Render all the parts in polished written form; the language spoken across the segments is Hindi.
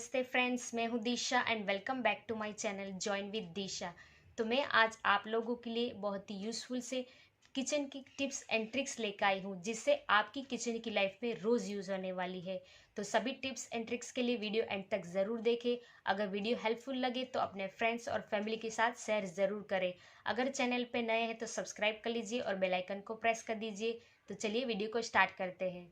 नमस्ते फ्रेंड्स, मैं हूं Disha and welcome back to my channel join with Disha. तो मैं आज आप लोगों के लिए बहुत ही यूज़फुल से किचन की टिप्स एंड ट्रिक्स लेकर आई हूं, जिससे आपकी किचन की लाइफ में रोज़ यूज़ होने वाली है। तो सभी टिप्स एंड ट्रिक्स के लिए वीडियो एंड तक ज़रूर देखें। अगर वीडियो हेल्पफुल लगे तो अपने फ्रेंड्स और फैमिली के साथ शेयर ज़रूर करें। अगर चैनल पर नए हैं तो सब्सक्राइब कर लीजिए और बेल आइकन को प्रेस कर दीजिए। तो चलिए वीडियो को स्टार्ट करते हैं।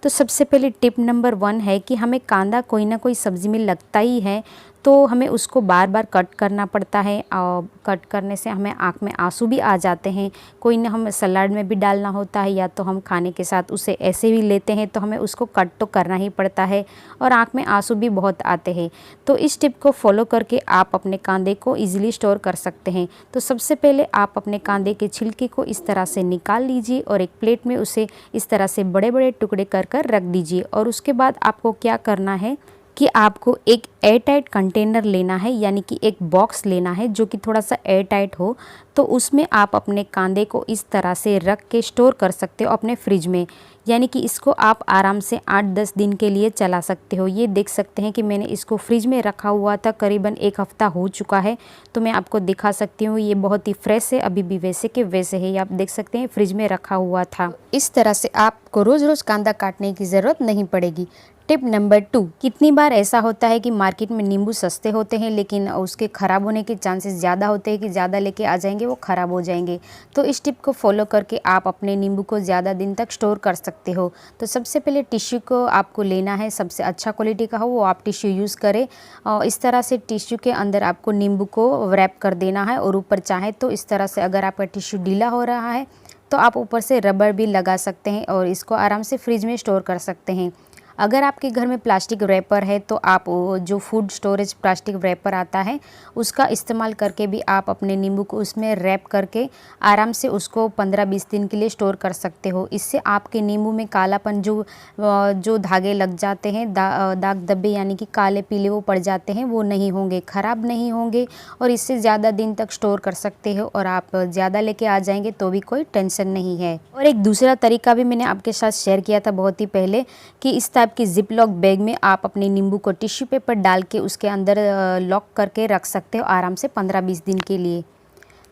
तो सबसे पहले टिप नंबर 1 है कि हमें कांदा कोई ना कोई सब्ज़ी में लगता ही है, तो हमें उसको बार बार कट करना पड़ता है और कट करने से हमें आँख में आंसू भी आ जाते हैं। कोई ना हमें सलाद में भी डालना होता है या तो हम खाने के साथ उसे ऐसे भी लेते हैं, तो हमें उसको कट तो करना ही पड़ता है और आँख में आंसू भी बहुत आते हैं। तो इस टिप को फॉलो करके आप अपने कांदे को ईज़िली स्टोर कर सकते हैं। तो सबसे पहले आप अपने कांदे के छिलके को इस तरह से निकाल लीजिए और एक प्लेट में उसे इस तरह से बड़े बड़े टुकड़े कर कर रख दीजिए। और उसके बाद आपको क्या करना है कि आपको एक एयर टाइट कंटेनर लेना है, यानी कि एक बॉक्स लेना है जो कि थोड़ा सा एयर टाइट हो। तो उसमें आप अपने कांदे को इस तरह से रख के स्टोर कर सकते हो अपने फ्रिज में, यानी कि इसको आप आराम से 8-10 दिन के लिए चला सकते हो। ये देख सकते हैं कि मैंने इसको फ्रिज में रखा हुआ था, करीबन 1 हफ़्ता हो चुका है। तो मैं आपको दिखा सकती हूँ, ये बहुत ही फ्रेश है, अभी भी वैसे के वैसे है। ये आप देख सकते हैं फ्रिज में रखा हुआ था। इस तरह से आपको रोज़ रोज़ कांदा काटने की ज़रूरत नहीं पड़ेगी। टिप नंबर 2, कितनी बार ऐसा होता है कि मार्केट में नींबू सस्ते होते हैं लेकिन उसके ख़राब होने के चांसेस ज़्यादा होते हैं कि ज़्यादा लेके आ जाएंगे वो ख़राब हो जाएंगे। तो इस टिप को फॉलो करके आप अपने नींबू को ज़्यादा दिन तक स्टोर कर सकते हो। तो सबसे पहले टिश्यू को आपको लेना है, सबसे अच्छा क्वालिटी का हो वो आप टिश्यू यूज़ करें। और इस तरह से टिश्यू के अंदर आपको नींबू को रैप कर देना है और ऊपर चाहे तो इस तरह से, अगर आपका टिश्यू ढीला हो रहा है तो आप ऊपर से रबर भी लगा सकते हैं और इसको आराम से फ्रिज में स्टोर कर सकते हैं। अगर आपके घर में प्लास्टिक रैपर है तो आप जो फूड स्टोरेज प्लास्टिक रैपर आता है उसका इस्तेमाल करके भी आप अपने नींबू को उसमें रैप करके आराम से उसको 15-20 दिन के लिए स्टोर कर सकते हो। इससे आपके नींबू में कालापन जो धागे लग जाते हैं, दाग धब्बे यानी कि काले पीले वो पड़ जाते हैं, वो नहीं होंगे, ख़राब नहीं होंगे और इससे ज़्यादा दिन तक स्टोर कर सकते हो और आप ज़्यादा लेके आ जाएंगे तो भी कोई टेंशन नहीं है। और एक दूसरा तरीका भी मैंने आपके साथ शेयर किया था बहुत ही पहले कि इस आपकी जिप लॉक बैग में आप अपने नींबू को टिश्यू पेपर डाल के उसके अंदर लॉक करके रख सकते हो आराम से 15-20 दिन के लिए।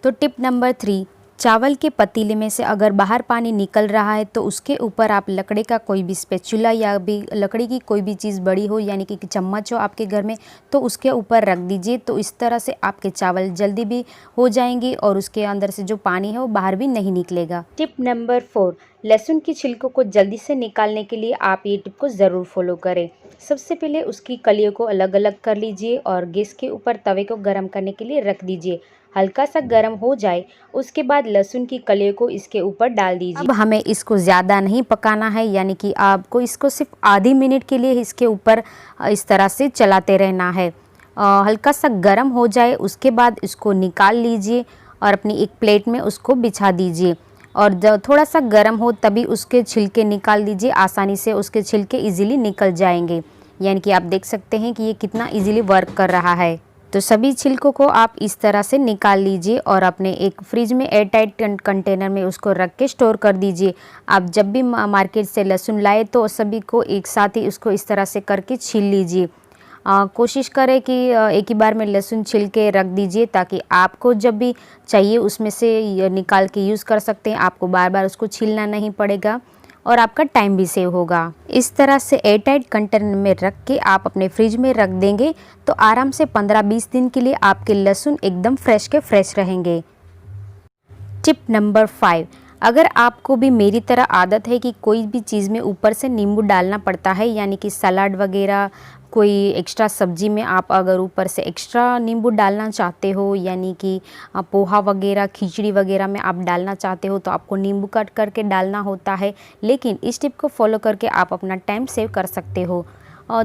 तो टिप नंबर 3, चावल के पतीले में से अगर बाहर पानी निकल रहा है तो उसके ऊपर आप लकड़ी का कोई भी स्पैचुला या भी लकड़ी की कोई भी चीज़ बड़ी हो, यानी कि चम्मच हो आपके घर में, तो उसके ऊपर रख दीजिए। तो इस तरह से आपके चावल जल्दी भी हो जाएंगे और उसके अंदर से जो पानी है वो बाहर भी नहीं निकलेगा। टिप नंबर 4, लहसुन की छिलकों को जल्दी से निकालने के लिए आप ये टिप को ज़रूर फॉलो करें। सबसे पहले उसकी कलियों को अलग अलग कर लीजिए और गैस के ऊपर तवे को गर्म करने के लिए रख दीजिए। हल्का सा गर्म हो जाए उसके बाद लहसुन की कलियों को इसके ऊपर डाल दीजिए। अब हमें इसको ज़्यादा नहीं पकाना है, यानी कि आपको इसको सिर्फ आधी मिनट के लिए इसके ऊपर इस तरह से चलाते रहना है। हल्का सा गर्म हो जाए उसके बाद इसको निकाल लीजिए और अपनी एक प्लेट में उसको बिछा दीजिए और जब थोड़ा सा गर्म हो तभी उसके छिलके निकाल दीजिए। आसानी से उसके छिलके इजीली निकल जाएंगे, यानी कि आप देख सकते हैं कि ये कितना इजीली वर्क कर रहा है। तो सभी छिलकों को आप इस तरह से निकाल लीजिए और अपने एक फ्रिज में एयर टाइट कंटेनर में उसको रख के स्टोर कर दीजिए। आप जब भी मार्केट से लहसुन लाए तो सभी को एक साथ ही उसको इस तरह से करके छील लीजिए। कोशिश करें कि एक ही बार में लहसुन छिल के रख दीजिए ताकि आपको जब भी चाहिए उसमें से निकाल के यूज़ कर सकते हैं। आपको बार बार उसको छीलना नहीं पड़ेगा और आपका टाइम भी सेव होगा। इस तरह से एयरटाइट कंटेनर में रख के आप अपने फ्रिज में रख देंगे तो आराम से 15-20 दिन के लिए आपके लहसुन एकदम फ्रेश के फ्रेश रहेंगे। टिप नंबर 5, अगर आपको भी मेरी तरह आदत है कि कोई भी चीज़ में ऊपर से नींबू डालना पड़ता है, यानी कि सलाद वगैरह कोई एक्स्ट्रा सब्जी में आप अगर ऊपर से एक्स्ट्रा नींबू डालना चाहते हो, यानी कि पोहा वगैरह खिचड़ी वगैरह में आप डालना चाहते हो तो आपको नींबू कट करके डालना होता है। लेकिन इस टिप को फॉलो करके आप अपना टाइम सेव कर सकते हो।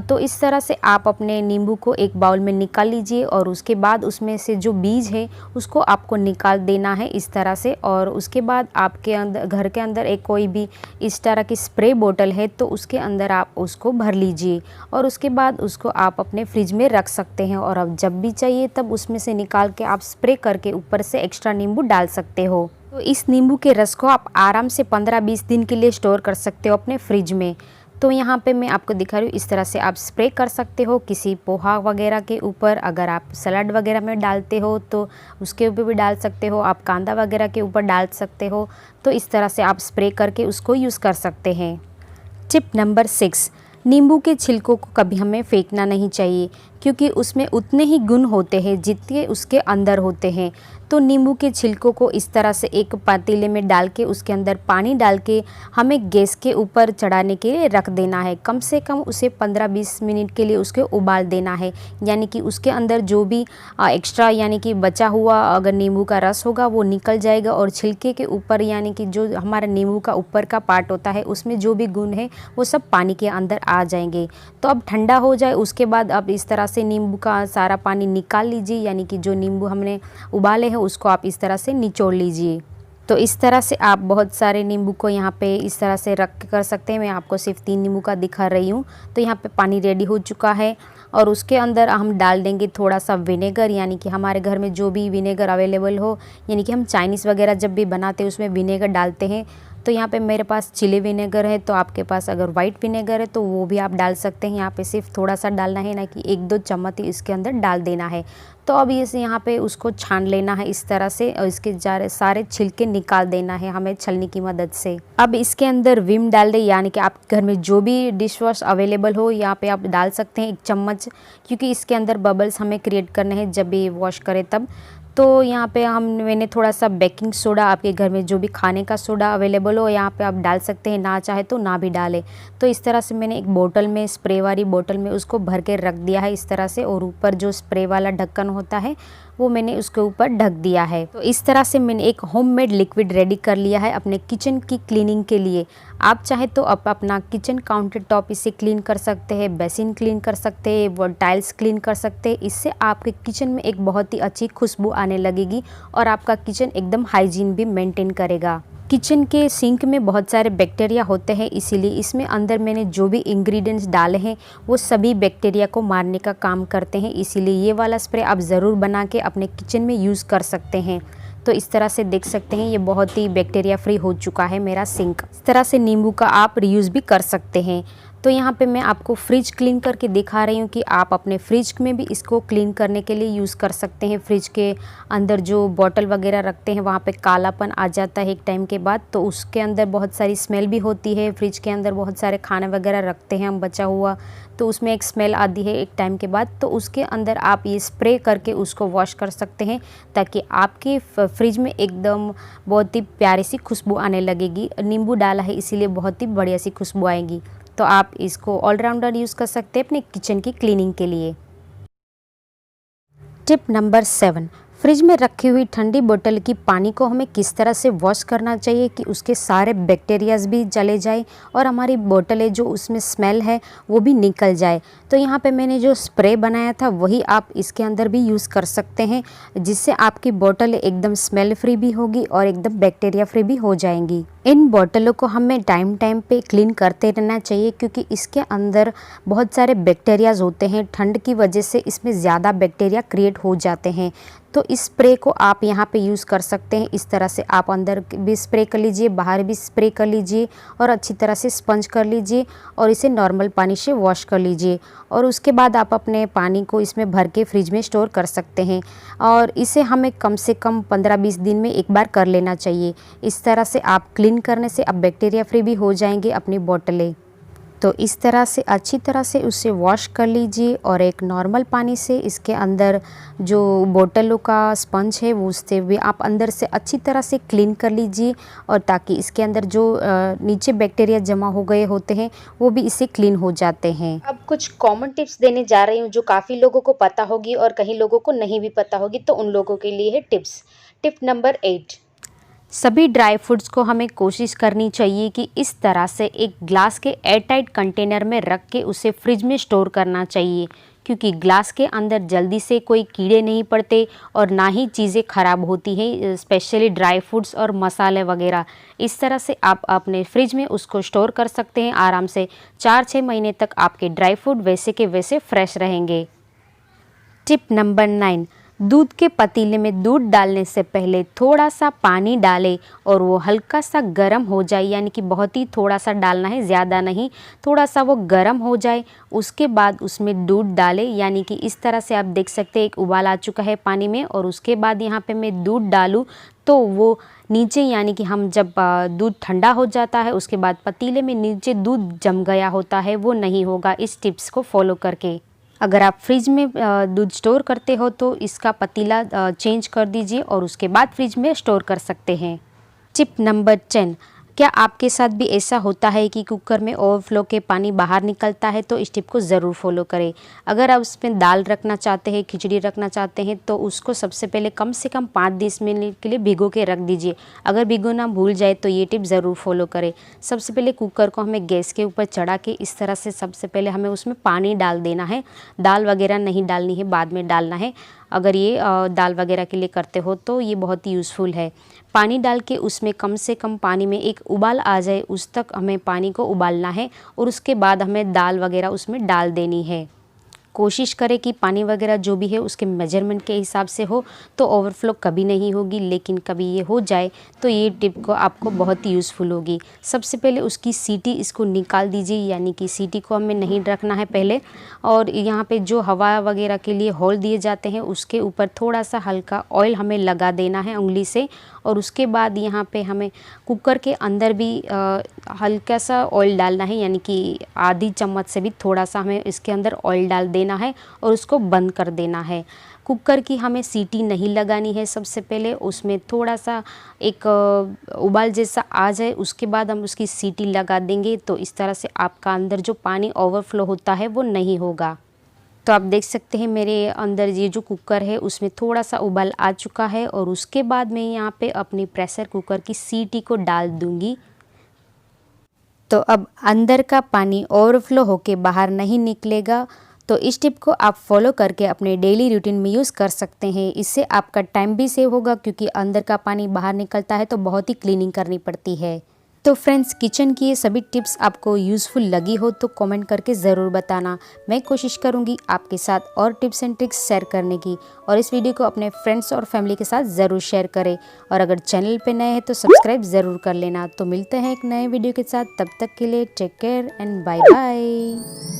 तो इस तरह से आप अपने नींबू को एक बाउल में निकाल लीजिए और उसके बाद उसमें से जो बीज है उसको आपको निकाल देना है इस तरह से। और उसके बाद आपके अंदर घर के अंदर एक कोई भी इस तरह की स्प्रे बोतल है तो उसके अंदर आप उसको भर लीजिए और उसके बाद उसको आप अपने फ्रिज में रख सकते हैं और अब जब भी चाहिए तब उसमें से निकाल के आप स्प्रे करके ऊपर से एक्स्ट्रा नींबू डाल सकते हो। तो इस नींबू के रस को आप आराम से 15-20 दिन के लिए स्टोर कर सकते हो अपने फ्रिज में। तो यहाँ पे मैं आपको दिखा रही हूँ, इस तरह से आप स्प्रे कर सकते हो किसी पोहा वगैरह के ऊपर। अगर आप सलाद वगैरह में डालते हो तो उसके ऊपर भी डाल सकते हो, आप कांदा वगैरह के ऊपर डाल सकते हो। तो इस तरह से आप स्प्रे करके उसको यूज़ कर सकते हैं। टिप नंबर 6, नींबू के छिलकों को कभी हमें फेंकना नहीं चाहिए, क्योंकि उसमें उतने ही गुण होते हैं जितने उसके अंदर होते हैं। तो नींबू के छिलकों को इस तरह से एक पतीले में डाल के उसके अंदर पानी डाल के हमें गैस के ऊपर चढ़ाने के लिए रख देना है। कम से कम उसे 15-20 मिनट के लिए उसके उबाल देना है, यानी कि उसके अंदर जो भी एक्स्ट्रा यानी कि बचा हुआ अगर नींबू का रस होगा वो निकल जाएगा, और छिलके के ऊपर यानी कि जो हमारा नींबू का ऊपर का पार्ट होता है उसमें जो भी गुण है वो सब पानी के अंदर आ जाएंगे। तो अब ठंडा हो जाए उसके बाद अब इस तरह से नींबू का सारा पानी निकाल लीजिए, यानी कि जो नींबू हमने उबाले हैं उसको आप इस तरह से निचोड़ लीजिए। तो इस तरह से आप बहुत सारे नींबू को यहाँ पे इस तरह से रख कर सकते हैं। मैं आपको सिर्फ 3 नींबू का दिखा रही हूँ। तो यहाँ पे पानी रेडी हो चुका है, और उसके अंदर हम डाल देंगे थोड़ा सा विनेगर, यानी कि हमारे घर में जो भी विनेगर अवेलेबल हो, यानी कि हम चाइनीज़ वगैरह जब भी बनाते हैं उसमें विनेगर डालते हैं। तो यहाँ पे मेरे पास चिली विनेगर है, तो आपके पास अगर वाइट विनेगर है तो वो भी आप डाल सकते हैं। यहाँ पे सिर्फ थोड़ा सा डालना है, ना कि 1-2 चम्मच ही इसके अंदर डाल देना है। तो अब इसे यहाँ पे उसको छान लेना है इस तरह से, और इसके सारे छिलके निकाल देना है हमें छलनी की मदद से। अब इसके अंदर विम डाल दे, यानी कि आप घर में जो भी डिश वॉश अवेलेबल हो यहाँ पे आप डाल सकते हैं 1 चम्मच, क्योंकि इसके अंदर बबल्स हमें क्रिएट करने हैं जब भी वॉश करें तब। तो यहाँ पे मैंने थोड़ा सा बेकिंग सोडा, आपके घर में जो भी खाने का सोडा अवेलेबल हो यहाँ पे आप डाल सकते हैं, ना चाहे तो ना भी डालें। तो इस तरह से मैंने एक बोतल में, स्प्रे वाली बोतल में उसको भर के रख दिया है इस तरह से, और ऊपर जो स्प्रे वाला ढक्कन होता है वो मैंने उसके ऊपर ढक दिया है। तो इस तरह से मैंने एक होममेड लिक्विड रेडी कर लिया है अपने किचन की क्लीनिंग के लिए। आप चाहे तो आप अपना किचन काउंटर टॉप इसे क्लीन कर सकते हैं, बेसिन क्लीन कर सकते हैं, वो टाइल्स क्लीन कर सकते हैं। इससे आपके किचन में एक बहुत ही अच्छी खुशबू आने लगेगी, और आपका किचन एकदम हाइजीन भी मेंटेन करेगा। किचन के सिंक में बहुत सारे बैक्टीरिया होते हैं, इसीलिए इसमें अंदर मैंने जो भी इंग्रेडिएंट्स डाले हैं वो सभी बैक्टीरिया को मारने का काम करते हैं। इसीलिए ये वाला स्प्रे आप ज़रूर बना के अपने किचन में यूज़ कर सकते हैं। तो इस तरह से देख सकते हैं ये बहुत ही बैक्टीरिया फ्री हो चुका है मेरा सिंक। इस तरह से नींबू का आप रीयूज़ भी कर सकते हैं। तो यहाँ पे मैं आपको फ्रिज क्लीन करके दिखा रही हूँ कि आप अपने फ्रिज में भी इसको क्लीन करने के लिए यूज़ कर सकते हैं। फ्रिज के अंदर जो बॉटल वगैरह रखते हैं वहाँ पे कालापन आ जाता है एक टाइम के बाद, तो उसके अंदर बहुत सारी स्मेल भी होती है। फ्रिज के अंदर बहुत सारे खाने वगैरह रखते हैं हम बचा हुआ, तो उसमें एक स्मेल आती है एक टाइम के बाद। तो उसके अंदर आप ये स्प्रे करके उसको वॉश कर सकते हैं, ताकि आपके फ्रिज में एकदम बहुत ही प्यारी सी खुशबू आने लगेगी। नींबू डाला है इसीलिए बहुत ही बढ़िया सी खुशबू आएगी। तो आप इसको ऑलराउंडर यूज़ कर सकते हैं अपने किचन की क्लीनिंग के लिए। टिप नंबर 7, फ्रिज में रखी हुई ठंडी बोतल की पानी को हमें किस तरह से वॉश करना चाहिए कि उसके सारे बैक्टीरियाज भी चले जाए और हमारी बोतलें जो उसमें स्मेल है वो भी निकल जाए। तो यहाँ पे मैंने जो स्प्रे बनाया था वही आप इसके अंदर भी यूज़ कर सकते हैं, जिससे आपकी बोतल एकदम स्मेल फ्री भी होगी और एकदम बैक्टीरिया फ्री भी हो जाएंगी। इन बोतलों को हमें टाइम टाइम पे क्लीन करते रहना चाहिए, क्योंकि इसके अंदर बहुत सारे बैक्टीरियाज होते हैं। ठंड की वजह से इसमें ज़्यादा बैक्टीरिया क्रिएट हो जाते हैं। तो इस स्प्रे को आप यहाँ पे यूज़ कर सकते हैं। इस तरह से आप अंदर भी स्प्रे कर लीजिए, बाहर भी स्प्रे कर लीजिए, और अच्छी तरह से स्पंज कर लीजिए और इसे नॉर्मल पानी से वॉश कर लीजिए। और उसके बाद आप अपने पानी को इसमें भर के फ्रिज में स्टोर कर सकते हैं, और इसे हमें कम से कम 15-20 दिन में एक बार कर लेना चाहिए। इस तरह से आप क्लीन करने से अब बैक्टीरिया फ्री भी हो जाएंगे अपनी बोतलें। तो इस तरह से अच्छी तरह से उसे वॉश कर लीजिए, और एक नॉर्मल पानी से इसके अंदर जो बोतलों का स्पंज है वो उससे भी आप अंदर से अच्छी तरह से क्लीन कर लीजिए, और ताकि इसके अंदर जो नीचे बैक्टीरिया जमा हो गए होते हैं वो भी इससे क्लीन हो जाते हैं। अब कुछ कॉमन टिप्स देने जा रही हूँ जो काफ़ी लोगों को पता होगी और कहीं लोगों को नहीं भी पता होगी, तो उन लोगों के लिए है टिप्स। टिप नंबर 8, सभी ड्राई फ्रूट्स को हमें कोशिश करनी चाहिए कि इस तरह से एक ग्लास के एयरटाइट कंटेनर में रख के उसे फ्रिज में स्टोर करना चाहिए, क्योंकि ग्लास के अंदर जल्दी से कोई कीड़े नहीं पड़ते और ना ही चीज़ें ख़राब होती हैं, स्पेशली ड्राई फ्रूट्स और मसाले वगैरह। इस तरह से आप अपने फ्रिज में उसको स्टोर कर सकते हैं आराम से। 4-6 महीने तक आपके ड्राई फ्रूट वैसे के वैसे फ्रेश रहेंगे। टिप नंबर 9, दूध के पतीले में दूध डालने से पहले थोड़ा सा पानी डालें और वो हल्का सा गर्म हो जाए, यानी कि बहुत ही थोड़ा सा डालना है, ज़्यादा नहीं, थोड़ा सा वो गर्म हो जाए। उसके बाद उसमें दूध डालें, यानी कि इस तरह से आप देख सकते हैं एक उबाल आ चुका है पानी में। और उसके बाद यहाँ पे मैं दूध डालूँ तो वो नीचे, यानी कि हम जब दूध ठंडा हो जाता है उसके बाद पतीले में नीचे दूध जम गया होता है, वो नहीं होगा इस टिप्स को फॉलो करके। अगर आप फ्रिज में दूध स्टोर करते हो तो इसका पतीला चेंज कर दीजिए और उसके बाद फ्रिज में स्टोर कर सकते हैं। टिप नंबर 10, क्या आपके साथ भी ऐसा होता है कि कुकर में ओवरफ्लो के पानी बाहर निकलता है? तो इस टिप को ज़रूर फॉलो करें। अगर आप उसमें दाल रखना चाहते हैं, खिचड़ी रखना चाहते हैं तो उसको सबसे पहले कम से कम 5-10 मिनट के लिए भिगो के रख दीजिए। अगर भिगोना भूल जाए तो ये टिप ज़रूर फॉलो करें। सबसे पहले कुकर को हमें गैस के ऊपर चढ़ा के इस तरह से सबसे पहले हमें उसमें पानी डाल देना है। दाल वगैरह नहीं डालनी है, बाद में डालना है। अगर ये दाल वगैरह के लिए करते हो तो ये बहुत ही यूज़फुल है। पानी डाल के उसमें कम से कम पानी में एक उबाल आ जाए उस तक हमें पानी को उबालना है और उसके बाद हमें दाल वगैरह उसमें डाल देनी है। कोशिश करें कि पानी वगैरह जो भी है उसके मेजरमेंट के हिसाब से हो, तो ओवरफ्लो कभी नहीं होगी। लेकिन कभी ये हो जाए तो ये टिप को आपको बहुत ही यूज़फुल होगी। सबसे पहले उसकी सीटी इसको निकाल दीजिए, यानी कि सीटी को हमें नहीं रखना है पहले। और यहाँ पे जो हवा वगैरह के लिए होल दिए जाते हैं उसके ऊपर थोड़ा सा हल्का ऑयल हमें लगा देना है उंगली से। और उसके बाद यहाँ पे हमें कुकर के अंदर भी हल्का सा ऑयल डालना है, यानी कि आधी चम्मच से भी थोड़ा सा हमें इसके अंदर ऑयल डाल देना है और उसको बंद कर देना है। कुकर की हमें सीटी नहीं लगानी है। सबसे पहले उसमें थोड़ा सा एक उबाल जैसा आ जाए उसके बाद हम उसकी सीटी लगा देंगे, तो इस तरह से आपका अंदर जो पानी ओवरफ्लो होता है वो नहीं होगा। तो आप देख सकते हैं मेरे अंदर ये जो कुकर है उसमें थोड़ा सा उबाल आ चुका है। और उसके बाद मैं यहाँ पे अपनी प्रेशर कुकर की सीटी को डाल दूँगी। तो अब अंदर का पानी ओवरफ्लो होके बाहर नहीं निकलेगा। तो इस टिप को आप फॉलो करके अपने डेली रूटीन में यूज़ कर सकते हैं। इससे आपका टाइम भी सेव होगा, क्योंकि अंदर का पानी बाहर निकलता है तो बहुत ही क्लीनिंग करनी पड़ती है। तो फ्रेंड्स, किचन की ये सभी टिप्स आपको यूज़फुल लगी हो तो कमेंट करके ज़रूर बताना। मैं कोशिश करूँगी आपके साथ और टिप्स एंड ट्रिक्स शेयर करने की। और इस वीडियो को अपने फ्रेंड्स और फैमिली के साथ ज़रूर शेयर करें। और अगर चैनल पे नए हैं तो सब्सक्राइब ज़रूर कर लेना। तो मिलते हैं एक नए वीडियो के साथ, तब तक के लिए take care and bye bye.